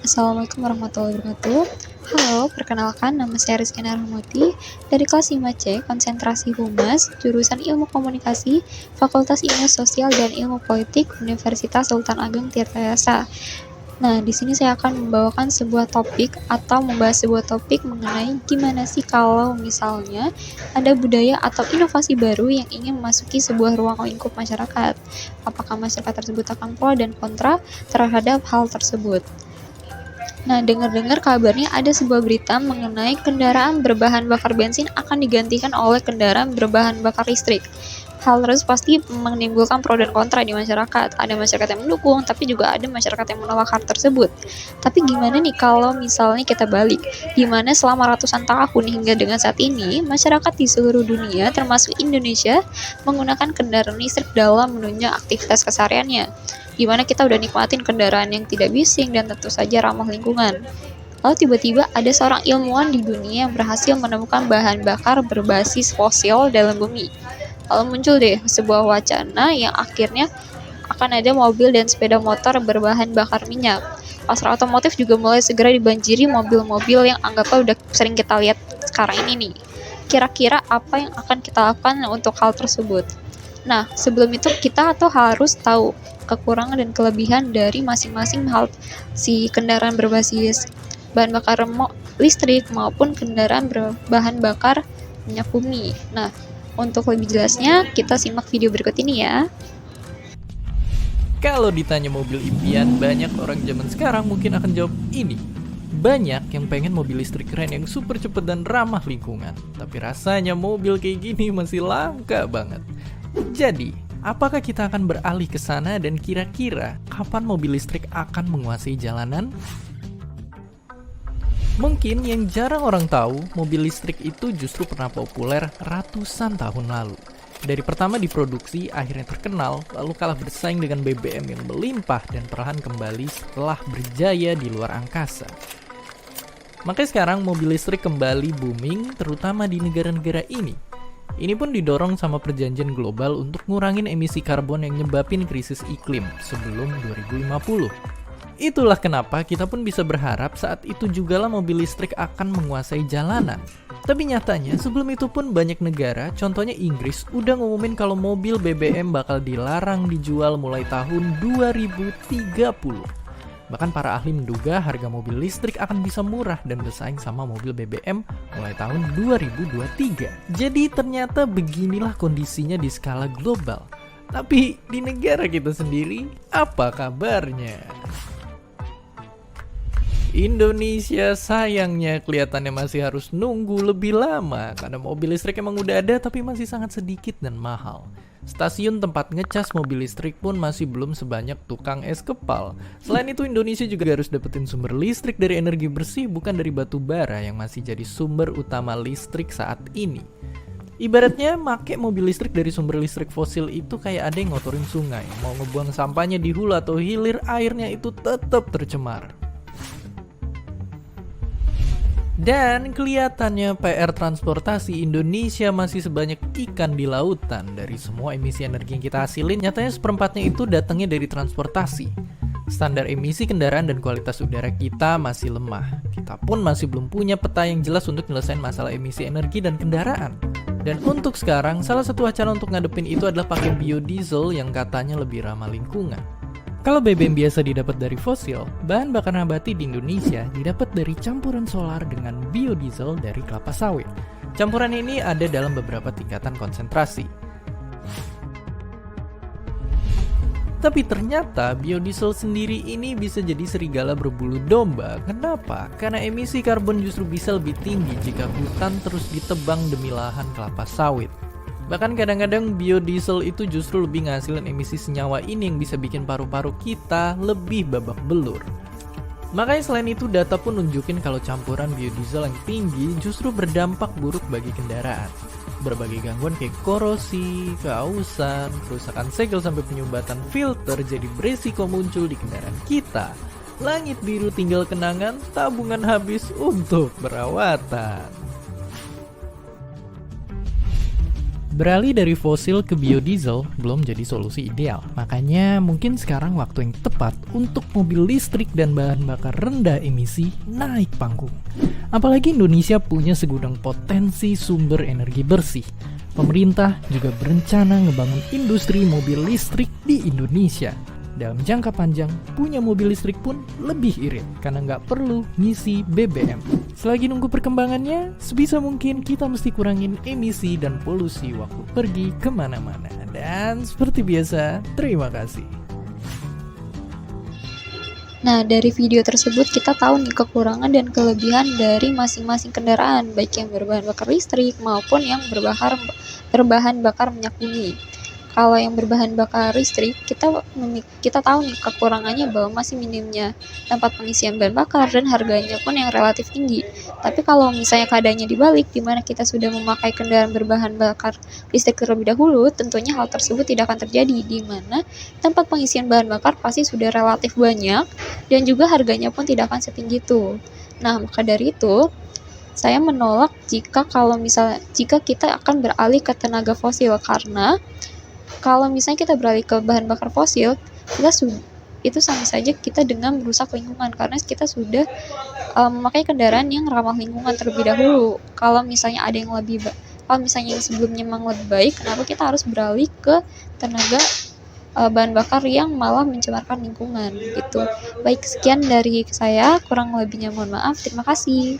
Assalamualaikum warahmatullahi wabarakatuh. Halo, perkenalkan nama saya Rizkyna Rahmawati dari kelas 5C Konsentrasi Humas, jurusan Ilmu Komunikasi, Fakultas Ilmu Sosial dan Ilmu Politik, Universitas Sultan Ageng Tirtayasa. Nah, di sini saya akan membawakan sebuah topik atau membahas sebuah topik mengenai gimana sih kalau misalnya ada budaya atau inovasi baru yang ingin memasuki sebuah ruang lingkup masyarakat. Apakah masyarakat tersebut akan pro dan kontra terhadap hal tersebut? Nah, dengar-dengar kabarnya ada sebuah berita mengenai kendaraan berbahan bakar bensin akan digantikan oleh kendaraan berbahan bakar listrik. Hal tersebut pasti menimbulkan pro dan kontra di masyarakat. Ada masyarakat yang mendukung, tapi juga ada masyarakat yang menolak hal tersebut. Tapi gimana nih kalau misalnya kita balik, gimana selama ratusan tahun hingga dengan saat ini, masyarakat di seluruh dunia, termasuk Indonesia, menggunakan kendaraan listrik dalam menunjang aktivitas kesehariannya. Gimana kita udah nikmatin kendaraan yang tidak bising dan tentu saja ramah lingkungan. Lalu tiba-tiba ada seorang ilmuwan di dunia yang berhasil menemukan bahan bakar berbasis fosil dalam bumi. Lalu muncul deh sebuah wacana yang akhirnya akan ada mobil dan sepeda motor berbahan bakar minyak. Pasar otomotif juga mulai segera dibanjiri mobil-mobil yang anggapnya udah sering kita lihat sekarang ini nih. Kira-kira apa yang akan kita lakukan untuk hal tersebut? Nah, sebelum itu kita harus tahu kekurangan dan kelebihan dari masing-masing hal si kendaraan berbasis bahan bakar listrik maupun kendaraan berbahan bakar minyak bumi. Nah, untuk lebih jelasnya kita simak video berikut ini ya. Kalau ditanya mobil impian, banyak orang zaman sekarang mungkin akan jawab ini. Banyak yang pengen mobil listrik keren yang super cepet dan ramah lingkungan. Tapi rasanya mobil kayak gini masih langka banget. Jadi, apakah kita akan beralih ke sana dan kira-kira kapan mobil listrik akan menguasai jalanan? Mungkin yang jarang orang tahu, mobil listrik itu justru pernah populer ratusan tahun lalu. Dari pertama diproduksi, akhirnya terkenal, lalu kalah bersaing dengan BBM yang melimpah dan perlahan kembali setelah berjaya di luar angkasa. Makanya sekarang mobil listrik kembali booming, terutama di negara-negara ini. Ini pun didorong sama perjanjian global untuk ngurangin emisi karbon yang nyebabin krisis iklim sebelum 2050. Itulah kenapa kita pun bisa berharap saat itu jugalah mobil listrik akan menguasai jalanan. Tapi nyatanya sebelum itu pun banyak negara, contohnya Inggris, udah ngumumin kalau mobil BBM bakal dilarang dijual mulai tahun 2030. Bahkan para ahli menduga harga mobil listrik akan bisa murah dan bersaing sama mobil BBM mulai tahun 2023. Jadi ternyata beginilah kondisinya di skala global. Tapi di negara kita sendiri, apa kabarnya? Indonesia sayangnya kelihatannya masih harus nunggu lebih lama karena mobil listrik emang udah ada tapi masih sangat sedikit dan mahal. Stasiun tempat ngecas mobil listrik pun masih belum sebanyak tukang es kepal. Selain itu Indonesia juga harus dapetin sumber listrik dari energi bersih bukan dari batu bara yang masih jadi sumber utama listrik saat ini. Ibaratnya make mobil listrik dari sumber listrik fosil itu kayak ada yang ngotorin sungai. Mau ngebuang sampahnya di hulu atau hilir, airnya itu tetap tercemar. Dan kelihatannya PR transportasi Indonesia masih sebanyak ikan di lautan. Dari semua emisi energi yang kita hasilin, nyatanya seperempatnya itu datangnya dari transportasi. Standar emisi kendaraan dan kualitas udara kita masih lemah. Kita pun masih belum punya peta yang jelas untuk nyelesain masalah emisi energi dan kendaraan. Dan untuk sekarang, salah satu cara untuk ngadepin itu adalah pakai biodiesel yang katanya lebih ramah lingkungan. Kalau BBM biasa didapat dari fosil, bahan bakar nabati di Indonesia didapat dari campuran solar dengan biodiesel dari kelapa sawit. Campuran ini ada dalam beberapa tingkatan konsentrasi. Tapi ternyata biodiesel sendiri ini bisa jadi serigala berbulu domba. Kenapa? Karena emisi karbon justru bisa lebih tinggi jika hutan terus ditebang demi lahan kelapa sawit. Bahkan kadang-kadang biodiesel itu justru lebih ngasilin emisi senyawa ini yang bisa bikin paru-paru kita lebih babak belur. Makanya selain itu data pun nunjukin kalau campuran biodiesel yang tinggi justru berdampak buruk bagi kendaraan. Berbagai gangguan kayak korosi, keausan, kerusakan segel sampai penyumbatan filter jadi beresiko muncul di kendaraan kita. Langit biru tinggal kenangan, tabungan habis untuk perawatan. Beralih dari fosil ke biodiesel belum jadi solusi ideal. Makanya mungkin sekarang waktu yang tepat untuk mobil listrik dan bahan bakar rendah emisi naik panggung. Apalagi Indonesia punya segudang potensi sumber energi bersih. Pemerintah juga berencana ngebangun industri mobil listrik di Indonesia. Dalam jangka panjang, punya mobil listrik pun lebih irit karena nggak perlu ngisi BBM. Selagi nunggu perkembangannya, sebisa mungkin kita mesti kurangin emisi dan polusi waktu pergi kemana-mana. Dan seperti biasa, terima kasih. Nah, dari video tersebut kita tahu nih kekurangan dan kelebihan dari masing-masing kendaraan, baik yang berbahan bakar listrik maupun yang berbahan bakar minyak bumi. Kalau yang berbahan bakar listrik, kita tahu nih kekurangannya bahwa masih minimnya tempat pengisian bahan bakar dan harganya pun yang relatif tinggi. Tapi kalau misalnya keadaannya dibalik, di mana kita sudah memakai kendaraan berbahan bakar listrik terlebih dahulu, tentunya hal tersebut tidak akan terjadi, di mana tempat pengisian bahan bakar pasti sudah relatif banyak dan juga harganya pun tidak akan setinggi itu. Nah, maka dari itu, saya menolak jika kita akan beralih ke tenaga fosil, karena kalau misalnya kita beralih ke bahan bakar fosil, itu sama saja kita dengan merusak lingkungan, karena kita sudah memakai kendaraan yang ramah lingkungan terlebih dahulu. Kalau misalnya yang sebelumnya memang lebih baik, kenapa kita harus beralih ke tenaga bahan bakar yang malah mencemarkan lingkungan gitu. Baik, sekian dari saya, kurang lebihnya mohon maaf. Terima kasih.